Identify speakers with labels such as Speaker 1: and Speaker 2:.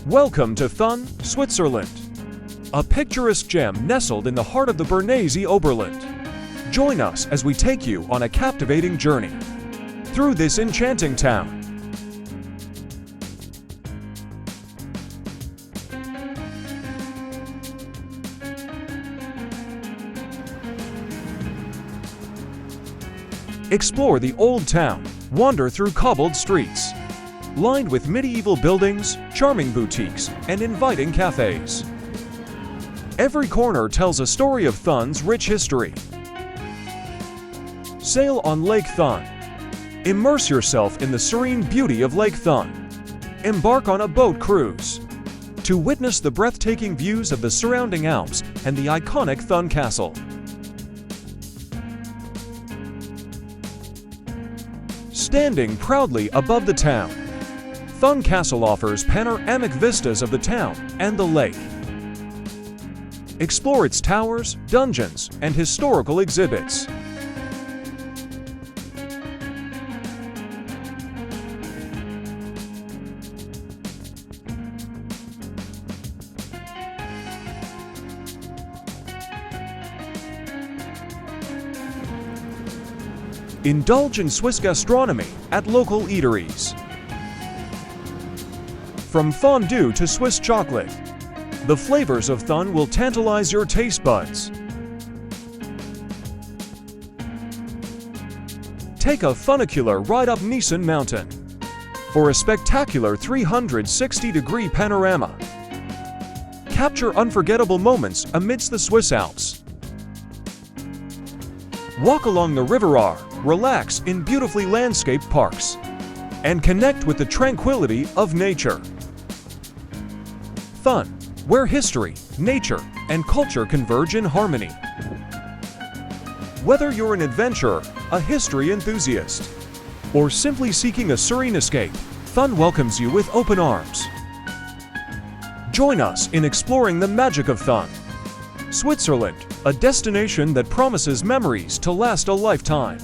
Speaker 1: Welcome to Thun, Switzerland, a picturesque gem nestled in the heart of the Bernese Oberland. Join us as we take you on a captivating journey through this enchanting town. Explore the old town, wander through cobbled streets, lined with medieval buildings, charming boutiques, and inviting cafes. Every corner tells a story of Thun's rich history. Sail on Lake Thun. Immerse yourself in the serene beauty of Lake Thun. Embark on a boat cruise to witness the breathtaking views of the surrounding Alps and the iconic Thun Castle. Standing proudly above the town, Thun Castle offers panoramic vistas of the town and the lake. Explore its towers, dungeons, and historical exhibits. Indulge in Swiss gastronomy at local eateries. From fondue to Swiss chocolate, the flavors of Thun will tantalize your taste buds. Take a funicular ride up Nissen Mountain for a spectacular 360-degree panorama. Capture unforgettable moments amidst the Swiss Alps. Walk along the River Aar, relax in beautifully landscaped parks, and connect with the tranquility of nature. Thun, where history, nature, and culture converge in harmony. Whether you're an adventurer, a history enthusiast, or simply seeking a serene escape, Thun welcomes you with open arms. Join us in exploring the magic of Thun, Switzerland, a destination that promises memories to last a lifetime.